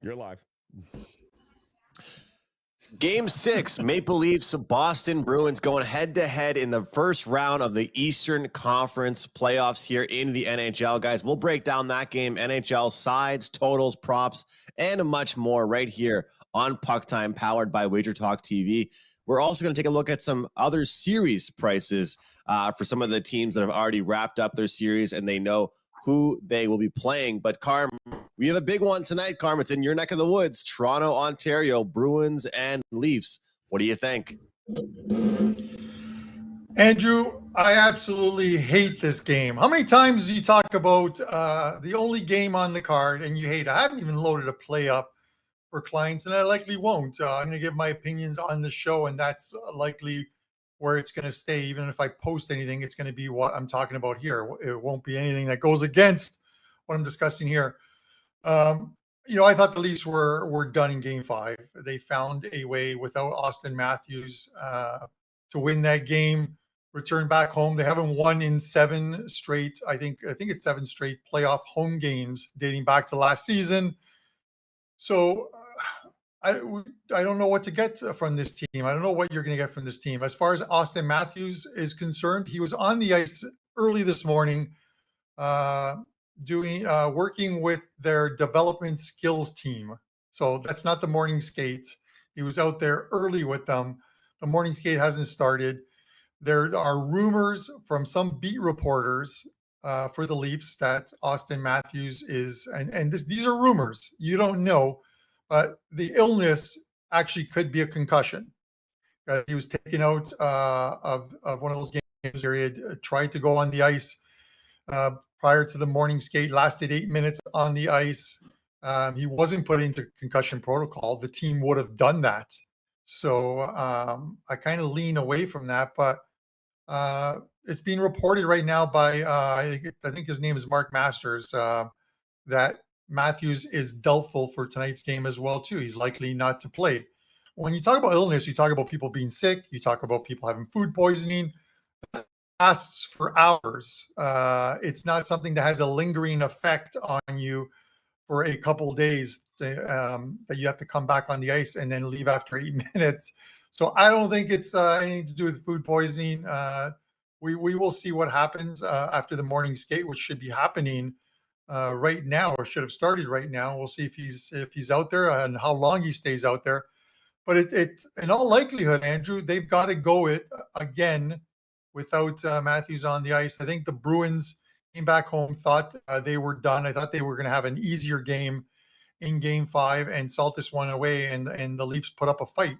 You're live. Game 6, Maple Leafs, Boston Bruins going head-to-head in the first round of the Eastern Conference playoffs here in the NHL. Guys, we'll break down that game, NHL sides, totals, props, and much more right here on PuckTime, powered by WagerTalk TV. We're also going to take a look at some other series prices for some of the teams that have already wrapped up their series and they know who they will be playing. But Carm, we have a big one tonight, Carm. It's in your neck of the woods, Toronto, Ontario, Bruins and Leafs. What do you think? Andrew, I absolutely hate this game. How many times do you talk about the only game on the card and you hate it? I haven't even loaded a play up for clients, and I likely won't. I'm going to give my opinions on the show, and that's likely where it's going to stay. Even if I post anything, it's going to be what I'm talking about here. It won't be anything that goes against what I'm discussing here. I thought the Leafs were done in Game 5. They found a way without Austin Matthews to win that game, return back home. They haven't won in 7 straight. I think it's 7 straight playoff home games dating back to last season. So I don't know what to get from this team. I don't know what you're going to get from this team. As far as Austin Matthews is concerned, he was on the ice early this morning, working with their development skills team. So that's not the morning skate. He was out there early with them. The morning skate hasn't started. There are rumors from some beat reporters for the Leafs that Austin Matthews is, and these are rumors. You don't know, but the illness actually could be a concussion. He was taken out of one of those games where he had tried to go on the ice prior to the morning skate, lasted 8 minutes on the ice. He wasn't put into concussion protocol. The team would have done that. So I kind of lean away from that, but it's being reported right now by, I think his name is Mark Masters, that Matthews is doubtful for tonight's game as well, too. He's likely not to play. When you talk about illness, you talk about people being sick. You talk about people having food poisoning. It lasts for hours. It's not something that has a lingering effect on you for a couple of days that you have to come back on the ice and then leave after 8 minutes. So I don't think it's anything to do with food poisoning. We will see what happens after the morning skate, which should be happening right now, or should have started right now. We'll see if he's out there and how long he stays out there. But it in all likelihood, Andrew, they've got to go it again without Matthews on the ice. I think the Bruins came back home, thought they were done. I thought they were going to have an easier game in Game 5 and salt this one away, and the Leafs put up a fight.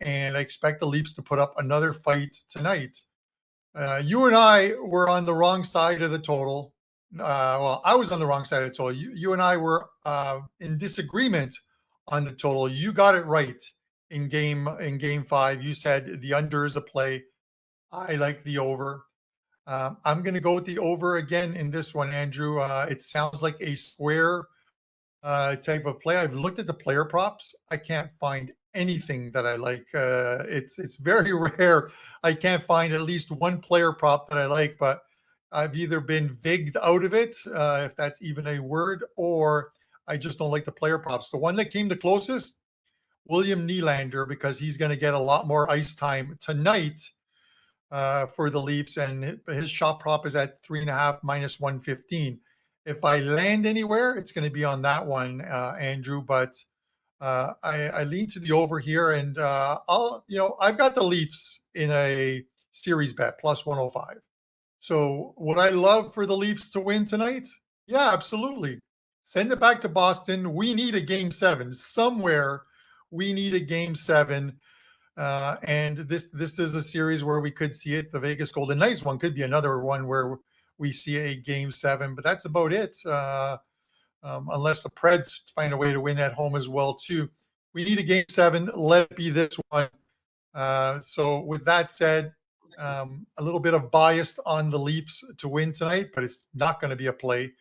And I expect the Leafs to put up another fight tonight. You and I were on the wrong side of the total. I was on the wrong side of the total. You and I were in disagreement on the total. You got it right in game 5. You said the under is a play. I like the over. I'm going to go with the over again in this one, Andrew. It sounds like a square type of play. I've looked at the player props. I can't find anything that I like. It's very rare. I can't find at least one player prop that I like, but I've either been vigged out of it, if that's even a word, or I just don't like the player props. The one that came the closest, William Nylander, because he's going to get a lot more ice time tonight for the Leafs, and his shot prop is at 3.5 minus 115. If I land anywhere, it's going to be on that one, Andrew. But I lean to the over here, and I've got the Leafs in a series bet plus 105. So would I love for the Leafs to win tonight? Yeah, absolutely. Send it back to Boston. We need a Game 7 somewhere. We need a Game 7. And this is a series where we could see it. The Vegas Golden Knights one could be another one where we see a Game 7, but that's about it. Unless the Preds find a way to win at home as well, too. We need a Game 7. Let it be this one. So with that said, a little bit of bias on the Leafs to win tonight, but it's not going to be a play.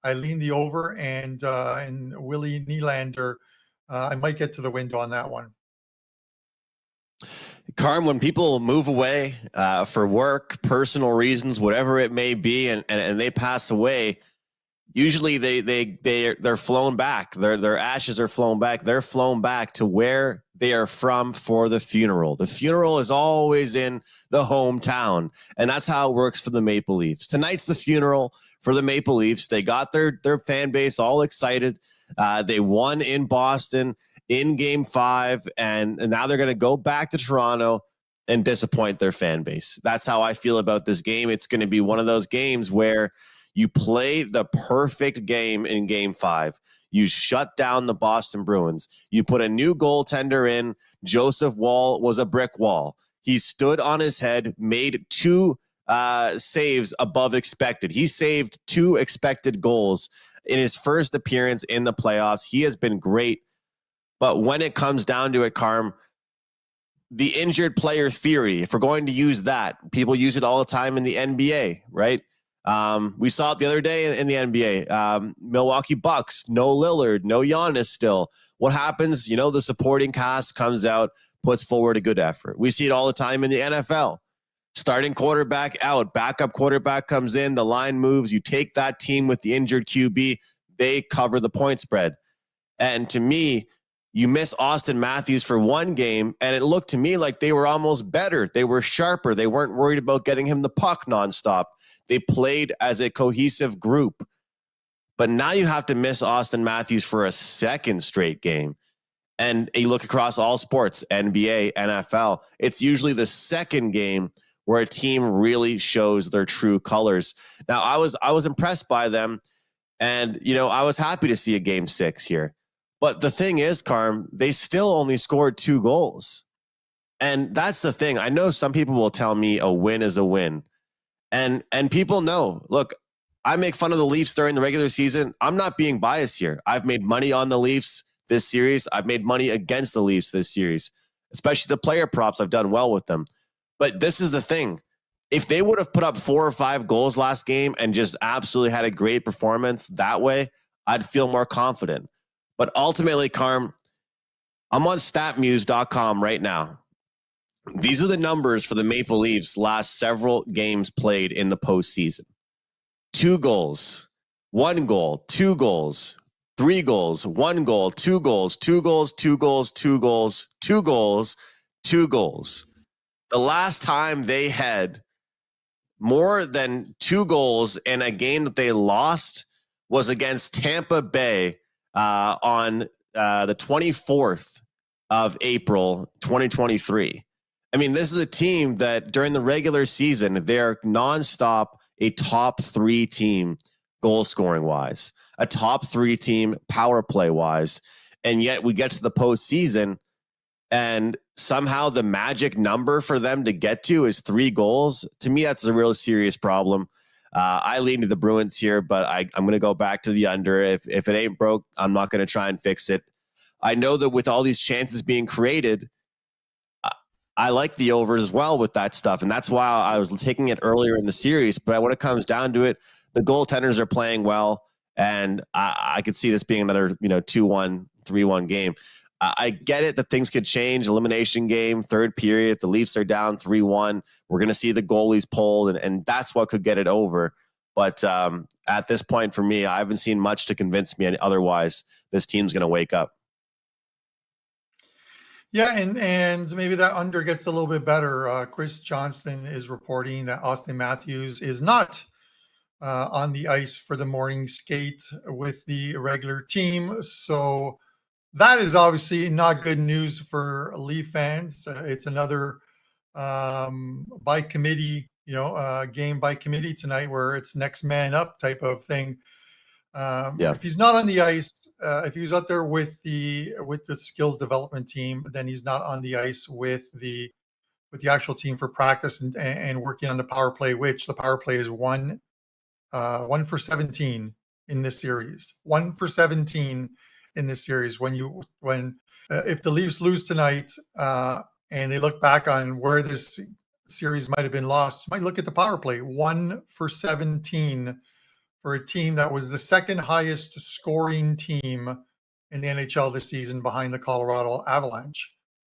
I lean the over, and Willie Nylander, I might get to the window on that one. Carm, when people move away for work, personal reasons, whatever it may be, and they pass away, usually they're flown back. Their ashes are flown back. They're flown back to where they are from for the funeral. The funeral is always in the hometown, and that's how it works for the Maple Leafs. Tonight's the funeral for the Maple Leafs. They got their fan base all excited. They won in Boston in Game 5, and now they're going to go back to Toronto and disappoint their fan base. That's how I feel about this game. It's going to be one of those games where you play the perfect game in Game 5. You shut down the Boston Bruins. You put a new goaltender in. Joseph Woll was a brick wall. He stood on his head, made 2 saves above expected. He saved 2 expected goals in his first appearance in the playoffs. He has been great. But when it comes down to it, Carm, the injured player theory, if we're going to use that, people use it all the time in the NBA, right? We saw it the other day in the NBA. Milwaukee Bucks, no Lillard, no Giannis still. What happens? The supporting cast comes out, puts forward a good effort. We see it all the time in the NFL. Starting quarterback out, backup quarterback comes in, the line moves. You take that team with the injured QB, they cover the point spread. And to me, you miss Austin Matthews for one game, and it looked to me like they were almost better. They were sharper. They weren't worried about getting him the puck nonstop. They played as a cohesive group. But now you have to miss Austin Matthews for a second straight game. And you look across all sports, NBA, NFL, it's usually the second game where a team really shows their true colors. Now, I was impressed by them, and I was happy to see a Game 6 here. But the thing is, Carm, they still only scored 2 goals. And that's the thing. I know some people will tell me a win is a win. And people know, look, I make fun of the Leafs during the regular season. I'm not being biased here. I've made money on the Leafs this series. I've made money against the Leafs this series, especially the player props. I've done well with them. But this is the thing. If they would have put up 4 or 5 goals last game and just absolutely had a great performance that way, I'd feel more confident. But ultimately, Carm, I'm on statmuse.com right now. These are the numbers for the Maple Leafs last several games played in the postseason. 2 goals, 1 goal, 2 goals, 3 goals, 1 goal, 2 goals, 2 goals, 2 goals, 2 goals, 2 goals, 2 goals. The last time they had more than 2 goals in a game that they lost was against Tampa Bay on the 24th of April, 2023. I mean, this is a team that during the regular season, they're nonstop a top 3 team goal scoring wise, a top 3 team power play wise. And yet we get to the postseason and somehow the magic number for them to get to is 3 goals. To me, that's a real serious problem. I lean to the Bruins here, but I'm going to go back to the under. If it ain't broke, I'm not going to try and fix it. I know that with all these chances being created, I like the overs as well with that stuff. And that's why I was taking it earlier in the series. But when it comes down to it, the goaltenders are playing well. And I could see this being another 2-1, 3-1 game. I get it that things could change. Elimination game, third period. If the Leafs are down 3-1, we're going to see the goalies pulled, and that's what could get it over. But at this point for me, I haven't seen much to convince me otherwise this team's going to wake up. Yeah, and maybe that under gets a little bit better. Chris Johnston is reporting that Austin Matthews is not on the ice for the morning skate with the regular team. So that is obviously not good news for Leaf fans. It's another by committee, game by committee tonight where it's next man up type of thing. If he's not on the ice, if he was out there with the skills development team, then he's not on the ice with the actual team for practice and working on the power play, which the power play is 1 for 17 in this series. 1 for 17 in this series. If the Leafs lose tonight and they look back on where this series might have been lost, you might look at the power play. 1 for 17 for a team that was the second highest scoring team in the NHL this season behind the Colorado Avalanche.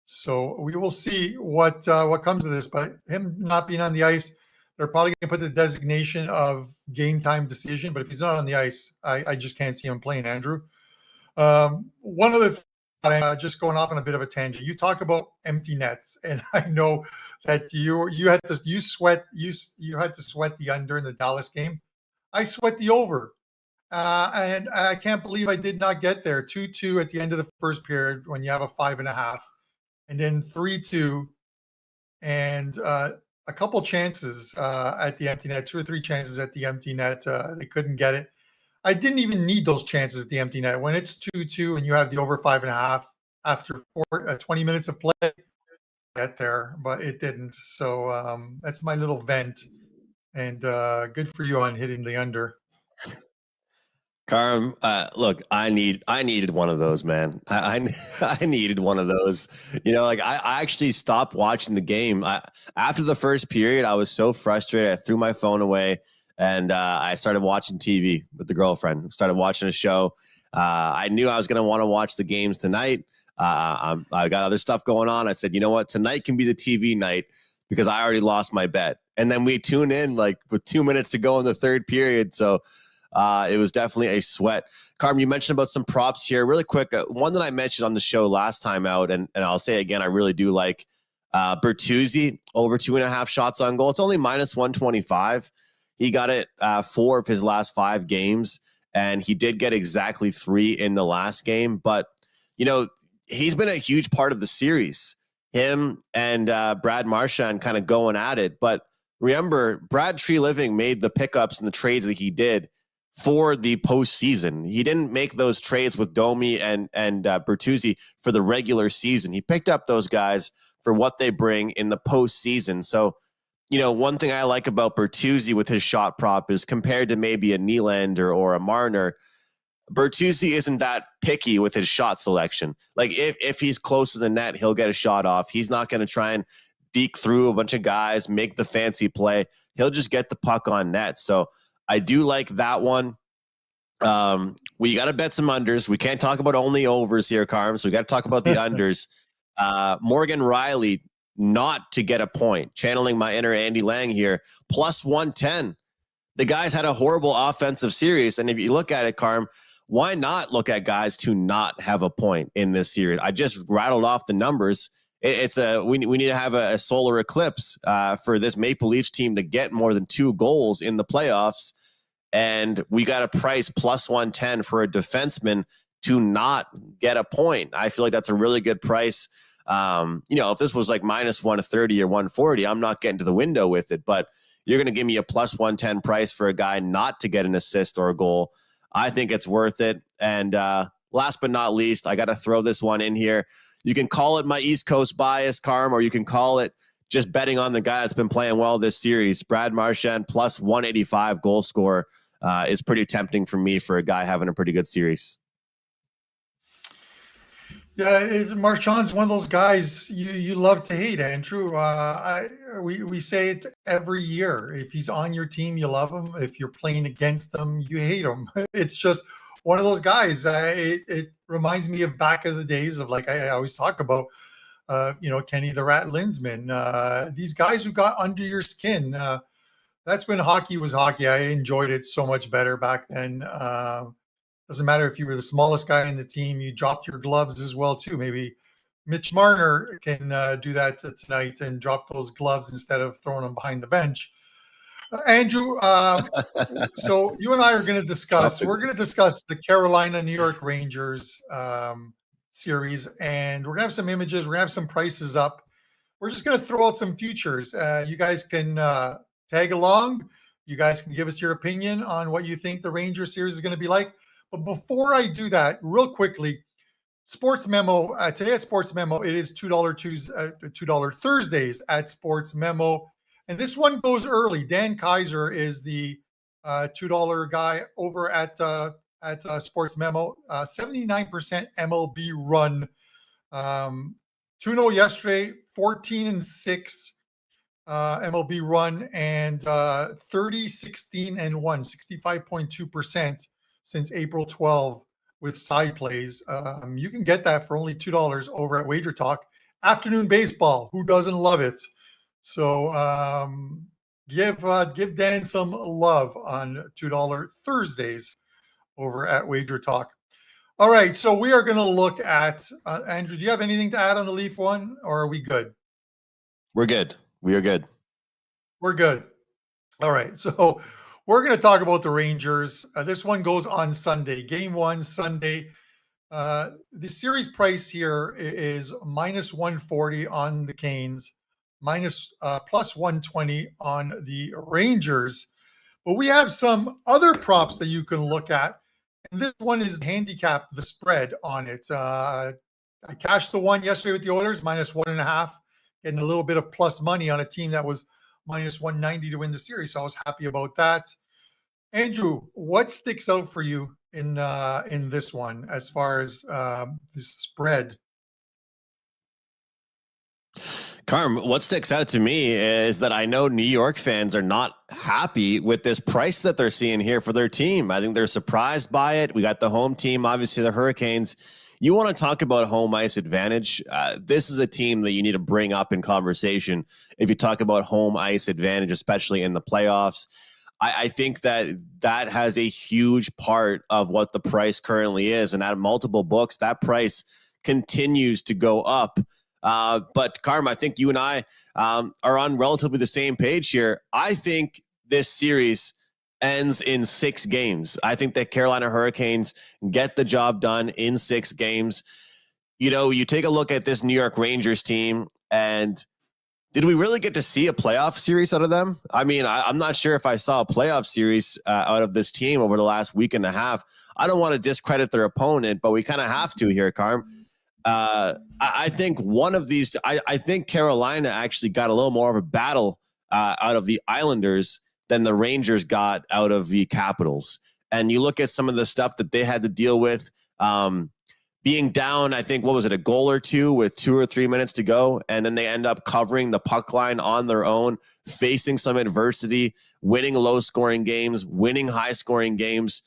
So we will see what comes of this. But him not being on the ice They're probably going to put the designation of game time decision, but if he's not on the ice, I just can't see him playing, Andrew. One other thing, just going off on a bit of a tangent. You talk about empty nets, and I know that you had to you had to sweat the under in the Dallas game. I sweat the over. And I can't believe I did not get there. 2-2 at the end of the first period when you have a 5.5, and then 3-2, and a couple chances at the empty net, 2 or 3 chances at the empty net. They couldn't get it. I didn't even need those chances at the empty net. When it's 2-2 and you have the over 5.5 after 20 minutes of play, get there, but it didn't. So that's my little vent. And good for you on hitting the under. Carm, look, I needed one of those, man. I needed one of those. You know, like I actually stopped watching the game. After the first period, I was so frustrated. I threw my phone away and I started watching TV with the girlfriend. Started watching a show. I knew I was going to want to watch the games tonight. I got other stuff going on. I said, you know what? Tonight can be the TV night because I already lost my bet. And then we tune in like with 2 minutes to go in the third period. So it was definitely a sweat. Carmen, you mentioned about some props here. Really quick, one that I mentioned on the show last time out, and I'll say again, I really do like Bertuzzi over 2.5 shots on goal. It's only minus 125. He got it 4 of his last 5 games, and he did get exactly 3 in the last game. But, you know, he's been a huge part of the series. Him and Brad Marchand kind of going at it. But remember, Brad Treliving made the pickups and the trades that he did for the postseason. He didn't make those trades with Domi and Bertuzzi for the regular season. He picked up those guys for what they bring in the postseason. So, you know, one thing I like about Bertuzzi with his shot prop is compared to maybe a Nylander or a Marner, Bertuzzi isn't that picky with his shot selection. Like if he's close to the net, he'll get a shot off. He's not going to try and deke through a bunch of guys, make the fancy play. He'll just get the puck on net. So I do like that one. We got to bet some unders. We can't talk about only overs here, Carm. So we got to talk about the unders. Morgan Rielly not to get a point. Channeling my inner Andy Lang here. Plus 110. The guys had a horrible offensive series. And if you look at it, Carm, why not look at guys to not have a point in this series? I just rattled off the numbers. We need to have a solar eclipse for this Maple Leafs team to get more than 2 goals in the playoffs. And we got a price plus 110 for a defenseman to not get a point. I feel like that's a really good price. You know, if this was like minus 130 or 140, I'm not getting to the window with it, but you're going to give me a plus 110 price for a guy not to get an assist or a goal. I think it's worth it. And last but not least, I got to throw this one in here. You can call it my East Coast bias, Carm, or you can call it just betting on the guy that's been playing well this series. Brad Marchand plus 185 goal scorer is pretty tempting for me for a guy having a pretty good series. Yeah, Marchand's one of those guys you love to hate, Andrew. We say it every year. If he's on your team, you love him. If you're playing against him, you hate him. It's just one of those guys. It reminds me of back in the days of, like I always talk about, you know, Kenny the Rat Linsman. These guys who got under your skin. That's when hockey was hockey. I enjoyed it so much better back then. Doesn't matter if you were the smallest guy in the team, you dropped your gloves as well too. Maybe Mitch Marner can do that tonight and drop those gloves instead of throwing them behind the bench. Andrew, so you and I are going to discuss. We're going to discuss the Carolina-New York Rangers series, and we're going to have some images. We're going to have some prices up. We're just going to throw out some futures. You guys can tag along. You guys can give us your opinion on what you think the Rangers series is going to be like. But before I do that, real quickly, Sports Memo, today at Sports Memo, it is $2 Thursdays at Sports Memo. And this one goes early. Dan Kaiser is the $2 guy over at Sports Memo. 79% MLB run. 2-0 yesterday, 14-6 MLB run, and 30-16-1, 65.2% since April 12 with side plays. You can get that for only $2 over at WagerTalk. Afternoon baseball, who doesn't love it? So Give Dan some love on $2 Thursdays over at WagerTalk. All right, so we are going to look at Andrew. Do you have anything to add on the Leaf one, or are we good? We're good. We are good. We're good. All right, so we're going to talk about the Rangers. This one goes on Sunday. Game 1 Sunday. The series price here is minus 140 on the Canes, plus 120 on the Rangers. But we have some other props that you can look at. And this one is handicap the spread on it. I cashed the one yesterday with the Oilers, minus 1.5, getting a little bit of plus money on a team that was minus 190 to win the series. So I was happy about that. Andrew, what sticks out for you in this one as far as the spread? Carm, what sticks out to me is that I know New York fans are not happy with this price that they're seeing here for their team. I think they're surprised by it. We got the home team, obviously the Hurricanes. You want to talk about home ice advantage? This is a team that you need to bring up in conversation if you talk about home ice advantage, especially in the playoffs. I think that has a huge part of what the price currently is. And at multiple books, that price continues to go up. But Carm, I think you and I are on relatively the same page here. I think this series ends in 6 games. I think that Carolina Hurricanes get the job done in 6 games. You know, you take a look at this New York Rangers team, and did we really get to see a playoff series out of them? I mean, I'm not sure if I saw a playoff series out of this team over the last week and a half. I don't want to discredit their opponent, but we kind of have to here, Carm. I think one of these, I think Carolina actually got a little more of a battle out of the Islanders than the Rangers got out of the Capitals. And you look at some of the stuff that they had to deal with, being down, I think, what was it, a goal or two with 2 or 3 minutes to go. And then they end up covering the puck line on their own, facing some adversity, winning low scoring games, winning high scoring games.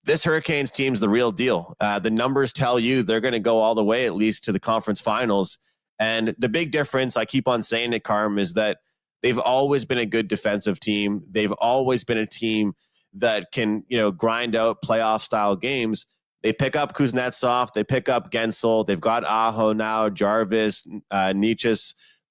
This Hurricanes team's the real deal. The numbers tell you they're going to go all the way, at least to the conference finals. And the big difference, I keep on saying it, Carm, is that they've always been a good defensive team. They've always been a team that can, grind out playoff style games. They pick up Kuznetsov. They pick up Gensel. They've got Aho now, Jarvis, Nietzsche.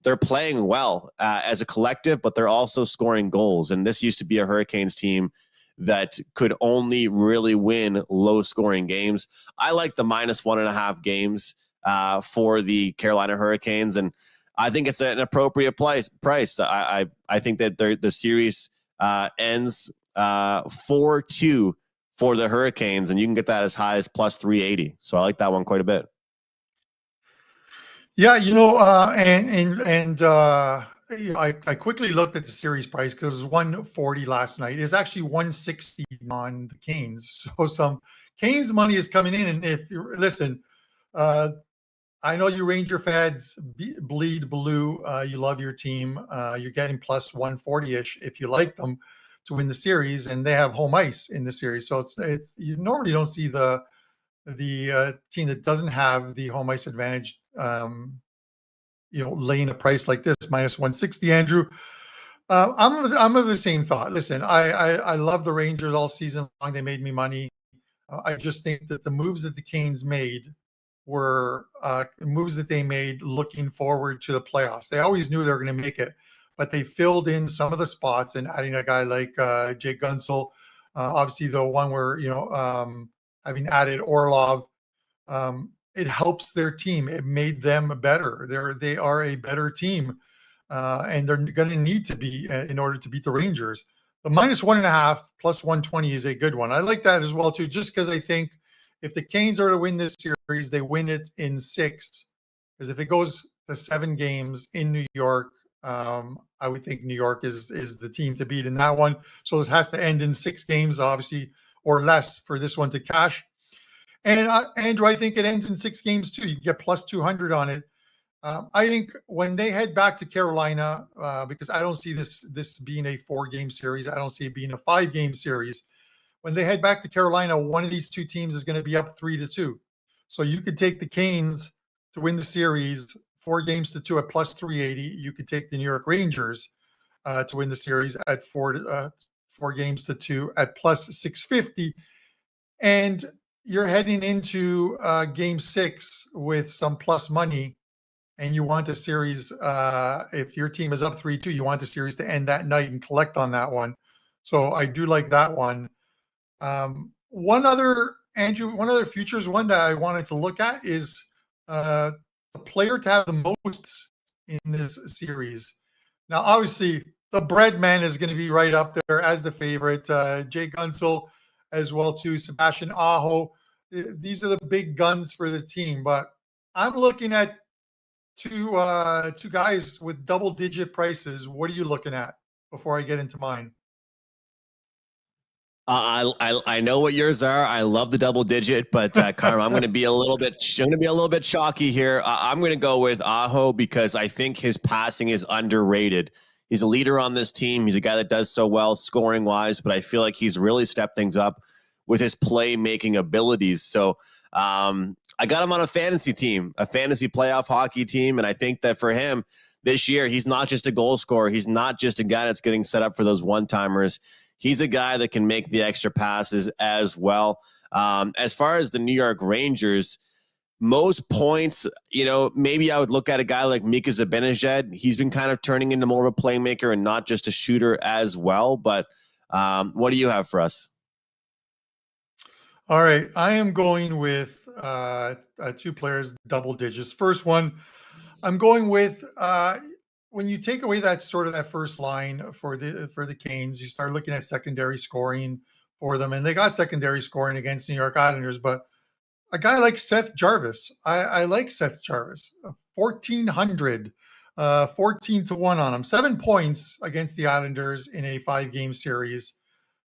They're playing well as a collective, but they're also scoring goals. And this used to be a Hurricanes team that could only really win low-scoring games. I like the minus 1.5 games for the Carolina Hurricanes, and I think it's an appropriate price. I think that the series ends 4-2 for the Hurricanes, and you can get that as high as plus 380. So I like that one quite a bit. Yeah, I quickly looked at the series price because it was 140 last night. It's actually 160 on the Canes. So some Canes money is coming in. And if you listen, I know you Ranger fans bleed blue. You love your team. You're getting plus 140-ish if you like them to win the series, and they have home ice in the series. So it's you normally don't see the team that doesn't have the home ice advantage laying a price like this, minus 160, Andrew. I'm of the same thought. Listen, I love the Rangers all season long. They made me money. I just think that the moves that the Canes made were moves that they made looking forward to the playoffs. They always knew they were going to make it, but they filled in some of the spots and adding a guy like Jake Gunsel. Obviously, the one where, having added Orlov, it helps their team. It made them better. They are a better team, and they're going to need to be in order to beat the Rangers. The minus 1.5 plus 120 is a good one. I like that as well too, just because I think if the Canes are to win this series, they win it in 6. Because if it goes to 7 games in New York, I would think New York is the team to beat in that one. So this has to end in 6 games, obviously, or less for this one to cash. And Andrew, I think it ends in 6 games too. You get plus 200 on it. I think when they head back to Carolina, because I don't see this being a 4-game series. I don't see it being a 5-game series. When they head back to Carolina, one of these 2 teams is going to be up 3-2. So you could take the Canes to win the series 4 games to 2 at plus 380. You could take the New York Rangers to win the series at 4 games to 2 at plus 650. And you're heading into game 6 with some plus money, and you want the series, if your team is up 3-2, you want the series to end that night and collect on that one. So I do like that one. One other, Andrew, one other futures one that I wanted to look at is the player to have the most in this series. Now, obviously, the bread man is going to be right up there as the favorite. Jay Gunsel as well too, Sebastian Aho. These are the big guns for the team. But I'm looking at two guys with double-digit prices. What are you looking at before I get into mine? I know what yours are. I love the double digit, but Carm, I'm going to be a little bit chalky here. I'm going to go with Aho because I think his passing is underrated. He's a leader on this team. He's a guy that does so well scoring wise, but I feel like he's really stepped things up with his playmaking abilities. So I got him on a fantasy team, a fantasy playoff hockey team, and I think that for him this year, he's not just a goal scorer. He's not just a guy that's getting set up for those one-timers. He's a guy that can make the extra passes as well. As far as the New York Rangers, most points, maybe I would look at a guy like Mika Zibanejad. He's been kind of turning into more of a playmaker and not just a shooter as well. But what do you have for us? All right. I am going with two players, double digits. First one, I'm going with when you take away that first line for the Canes, you start looking at secondary scoring for them, and they got secondary scoring against New York Islanders. But a guy like Seth Jarvis, I like Seth Jarvis, 1,400, 14-1 on him, 7 points against the Islanders in a 5-game series.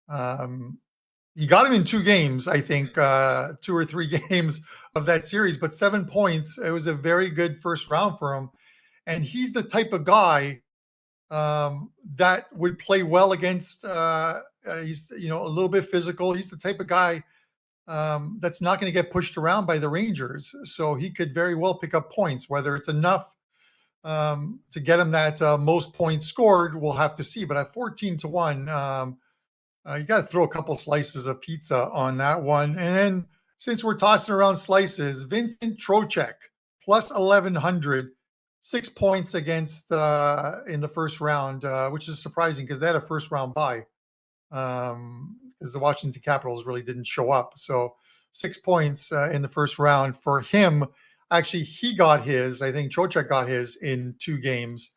You got him in 2 games, I think, 2 or 3 games of that series, but 7 points. It was a very good first round for him. And he's the type of guy that would play well against, he's, a little bit physical. He's the type of guy that's not going to get pushed around by the Rangers. So he could very well pick up points. Whether it's enough to get him that most points scored, we'll have to see. But at 14-1, you got to throw a couple slices of pizza on that one. And then since we're tossing around slices, Vincent Trocheck, plus 1,100, 6 points against in the first round, which is surprising because they had a first round bye because the Washington Capitals really didn't show up. So 6 points in the first round for him. Actually, he got his. I think Trocheck got his in 2 games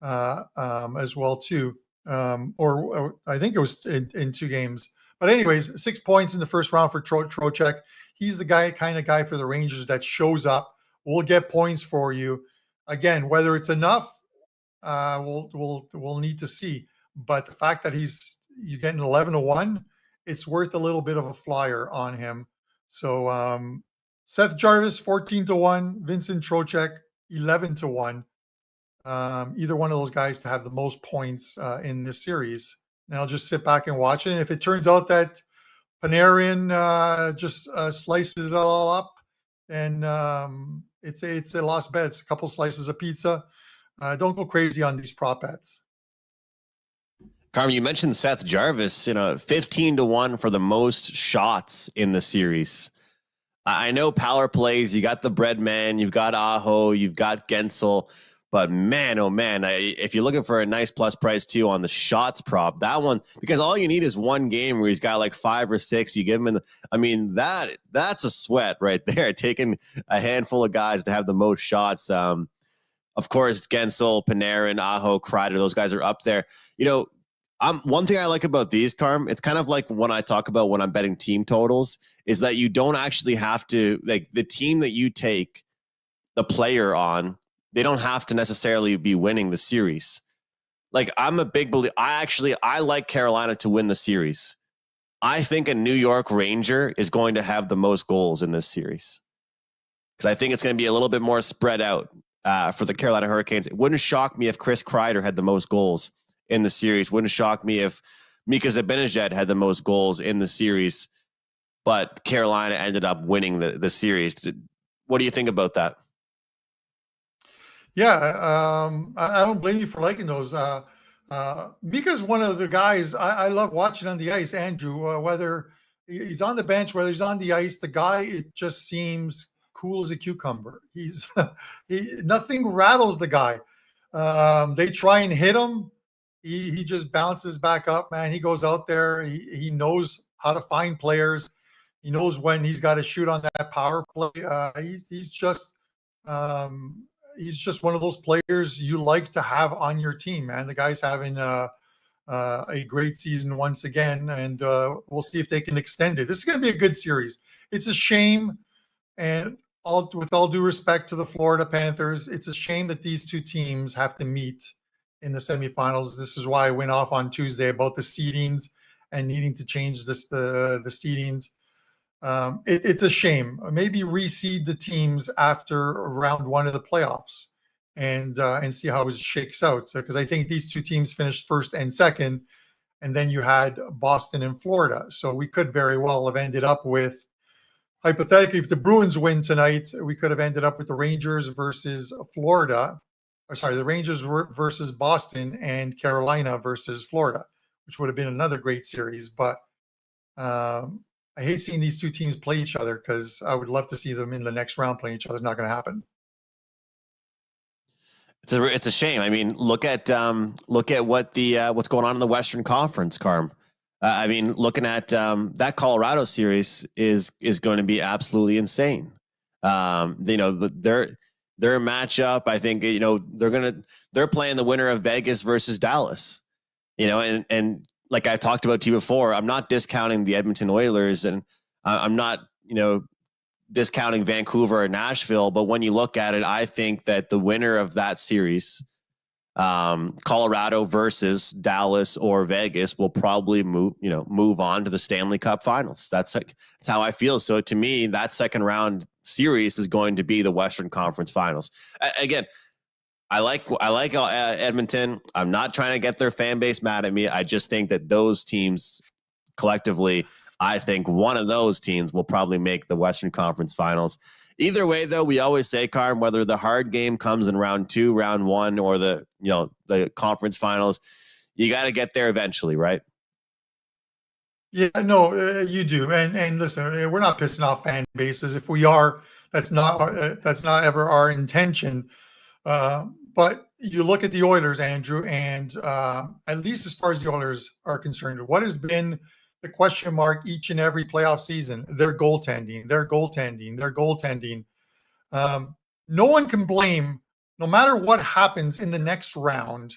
as well too. Or I think it was in 2 games. But anyways, 6 points in the first round for Trocheck. He's the kind of guy for the Rangers that shows up, will get points for you. Again, whether it's enough, we'll need to see. But the fact that you getting 11-1, it's worth a little bit of a flyer on him. So Seth Jarvis 14-1, Vincent Trocheck 11-1. Either one of those guys to have the most points in this series. And I'll just sit back and watch it. And if it turns out that Panarin just slices it all up, and it's a lost bet. It's a couple slices of pizza. Don't go crazy on these prop bets. Carmen, you mentioned Seth Jarvis, 15-1 for the most shots in the series. I know power plays. You got the bread man. You've got Aho. You've got Gensel. But man, oh man, if you're looking for a nice plus price too on the shots prop, that one, because all you need is one game where he's got like 5 or 6. You give him that's a sweat right there. Taking a handful of guys to have the most shots. Of course, Gensel, Panarin, Aho, Kreider, those guys are up there. One thing I like about these, Carm, it's kind of like when I talk about when I'm betting team totals, is that you don't actually have to, like, the team that you take the player on, they don't have to necessarily be winning the series. Like, I'm a big believer. I like Carolina to win the series. I think a New York Ranger is going to have the most goals in this series because I think it's going to be a little bit more spread out for the Carolina Hurricanes. It wouldn't shock me if Chris Kreider had the most goals in the series. Wouldn't shock me if Mika Zibanejad had the most goals in the series, but Carolina ended up winning the series. What do you think about that? Yeah, I don't blame you for liking those. Mika's one of the guys I love watching on the ice, Andrew. Whether he's on the bench, whether he's on the ice, the guy it just seems cool as a cucumber. He's nothing rattles the guy. They try and hit him. He just bounces back up, man. He goes out there. He knows how to find players. He knows when he's got to shoot on that power play. He's just one of those players you like to have on your team, man. The guy's having a great season once again, and we'll see if they can extend it. This is going to be a good series. It's a shame, and with all due respect to the Florida Panthers, it's a shame that these two teams have to meet in the semifinals. This is why I went off on Tuesday about the seedings and needing to change the seedings. It's a shame. Maybe reseed the teams after round one of the playoffs and see how it shakes out. Because I think these two teams finished first and second, and then you had Boston and Florida. So we could very well have ended up with, hypothetically, if the Bruins win tonight, we could have ended up with the Rangers versus Florida. Or sorry, the Rangers versus Boston and Carolina versus Florida, which would have been another great series. But I hate seeing these two teams play each other because I would love to see them in the next round playing each other. It's not going to happen. It's a shame. I mean, look at what what's going on in the Western Conference, Carm. I mean, looking at that Colorado series is going to be absolutely insane. Their matchup, I think, they're playing the winner of Vegas versus Dallas. And like I talked about to you before, I'm not discounting the Edmonton Oilers, and I'm not, discounting Vancouver or Nashville. But when you look at it, I think that the winner of that series, Colorado versus Dallas or Vegas, will probably move on to the Stanley Cup Finals. That's how I feel. So to me, that second round series is going to be the Western Conference Finals. Again, I like Edmonton. I'm not trying to get their fan base mad at me. I just think that those teams collectively, I think one of those teams will probably make the Western Conference Finals. Either way, though, we always say, Carm, whether the hard game comes in round 2, round 1, or the conference finals, you got to get there eventually, right? Yeah, no, you do. And listen, we're not pissing off fan bases. If we are, that's not ever our intention. But you look at the Oilers, Andrew, and at least as far as the Oilers are concerned, what has been the question mark each and every playoff season? Their goaltending. No one can blame, no matter what happens in the next round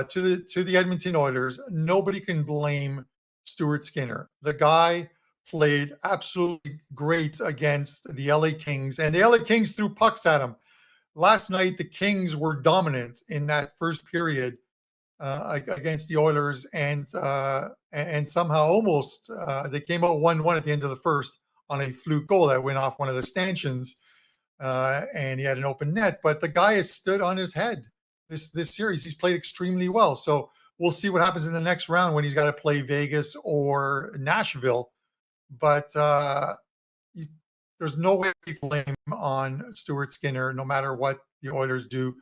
to the Edmonton Oilers, nobody can blame Stuart Skinner. The guy played absolutely great against the LA Kings, and the LA Kings threw pucks at him. Last night, the Kings were dominant in that first period against the Oilers, and somehow almost they came out 1-1 at the end of the first on a fluke goal that went off one of the stanchions, and he had an open net. But the guy has stood on his head this series. He's played extremely well. So we'll see what happens in the next round when he's got to play Vegas or Nashville. But there's no way to blame on Stuart Skinner, no matter what the Oilers do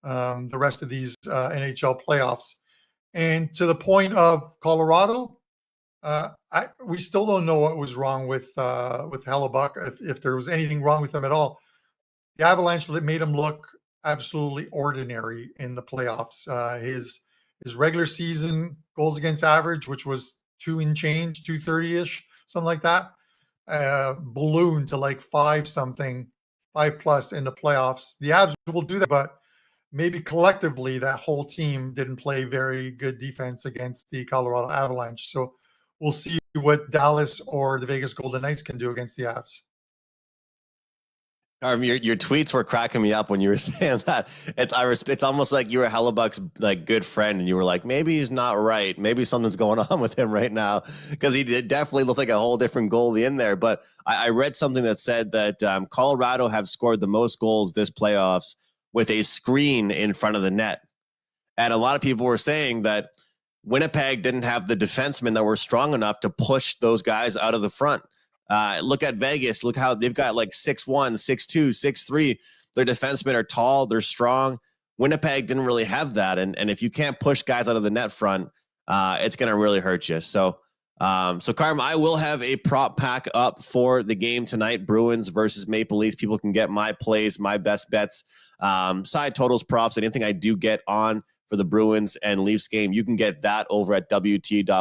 the rest of these NHL playoffs. And to the point of Colorado, we still don't know what was wrong with Hellebuck, if there was anything wrong with him at all. The Avalanche made him look absolutely ordinary in the playoffs. His regular season goals against average, which was 2 and change, 230-ish, something like that, ballooned to like 5+ in the playoffs. The Avs will do that, but maybe collectively that whole team didn't play very good defense against the Colorado Avalanche. So we'll see what Dallas or the Vegas Golden Knights can do against the Avs. Your tweets were cracking me up when you were saying that. It's almost like you were Hellebuck's good friend, and you were like, maybe he's not right. Maybe something's going on with him right now, because he did definitely look like a whole different goalie in there. But I read something that said that Colorado have scored the most goals this playoffs with a screen in front of the net, and a lot of people were saying that Winnipeg didn't have the defensemen that were strong enough to push those guys out of the front. Look at Vegas. Look how they've got like 6'1", 6'2", 6'3". Their defensemen are tall. They're strong. Winnipeg didn't really have that. And if you can't push guys out of the net front, it's going to really hurt you. So Carm, I will have a prop pack up for the game tonight, Bruins versus Maple Leafs. People can get my plays, my best bets, side totals, props, anything I do get on for the Bruins and Leafs game. You can get that over at wt.buzz/am.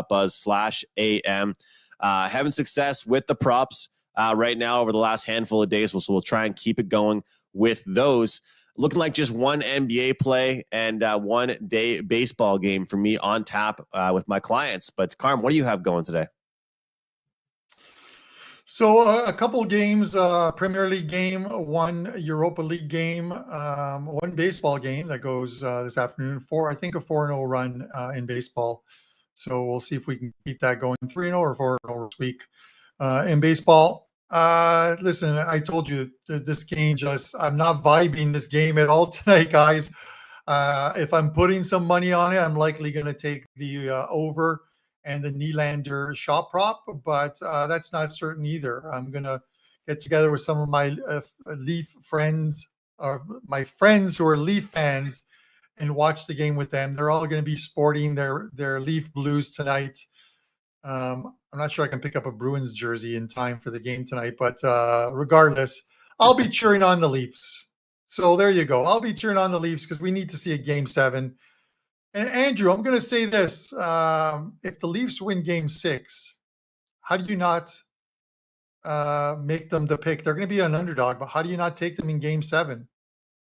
Having success with the props right now over the last handful of days. So we'll try and keep it going with those. Looking like just one NBA play and one day baseball game for me on tap with my clients. But Carm, what do you have going today? So a couple games, Premier League game, one Europa League game, one baseball game that goes this afternoon. I think a 4-0 run in baseball. So we'll see if we can keep that going 3-0 or 4-0 this week in baseball. Listen, I told you this game I'm not vibing this game at all tonight, guys. If I'm putting some money on it, I'm likely going to take the over and the Nylander shot prop, but that's not certain either. I'm going to get together with some of my Leaf friends, or my friends who are Leaf fans, and watch the game with them. They're all going to be sporting their Leaf blues tonight. I'm not sure I can pick up a Bruins jersey in time for the game tonight, but regardless, I'll be cheering on the Leafs. So there you go. I'll be cheering on the Leafs because we need to see a Game 7. And Andrew, I'm going to say this. If the Leafs win Game 6, how do you not make them the pick? They're going to be an underdog, but how do you not take them in Game 7?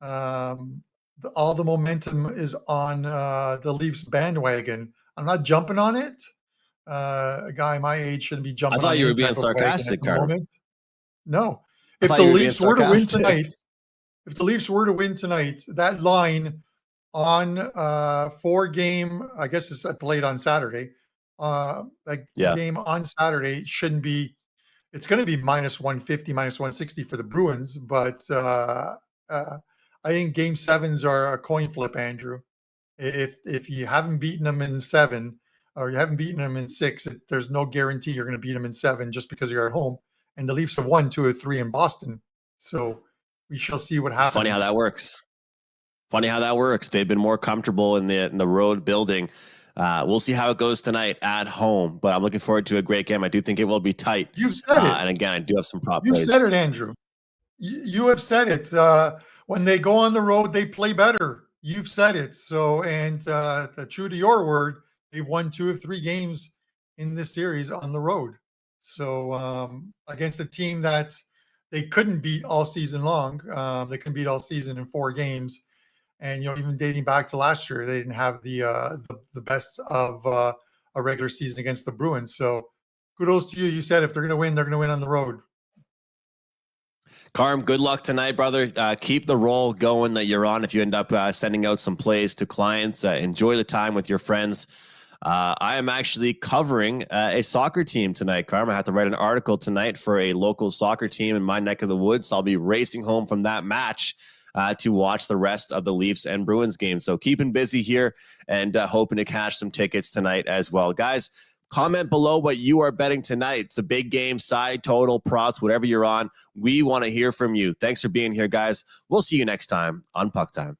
All the momentum is on the Leafs bandwagon. I'm not jumping on it. A guy my age shouldn't be jumping. I thought you were being sarcastic, Carmen. No. If the Leafs were to win tonight, that line on 4-game, I guess it's played on Saturday. Game on Saturday shouldn't be. It's going to be minus 150, minus 160 for the Bruins, but I think Game 7s are a coin flip, Andrew. If you haven't beaten them in 7, or you haven't beaten them in 6, there's no guarantee you're going to beat them in 7 just because you're at home. And the Leafs have won 2 or 3 in Boston. So we shall see what happens. It's funny how that works. They've been more comfortable in the road building. We'll see how it goes tonight at home, but I'm looking forward to a great game. I do think it will be tight. You've said it. And again, I do have some prop plays. You said it, Andrew. You have said it. When they go on the road, they play better. You've said it. So, and true to your word, they've won 2 of 3 games in this series on the road. So against a team that they couldn't beat all season long. They couldn't beat all season in 4 games. And, even dating back to last year, they didn't have the best of a regular season against the Bruins. So kudos to you. You said if they're going to win, they're going to win on the road. Carm, good luck tonight, brother. Keep the roll going that you're on. If you end up sending out some plays to clients, enjoy the time with your friends. I am actually covering a soccer team tonight, Carm. I have to write an article tonight for a local soccer team in my neck of the woods. I'll be racing home from that match to watch the rest of the Leafs and Bruins games. So keeping busy here and hoping to cash some tickets tonight as well. Guys, comment below what you are betting tonight. It's a big game, side, total, props, whatever you're on. We want to hear from you. Thanks for being here, guys. We'll see you next time on Puck Time.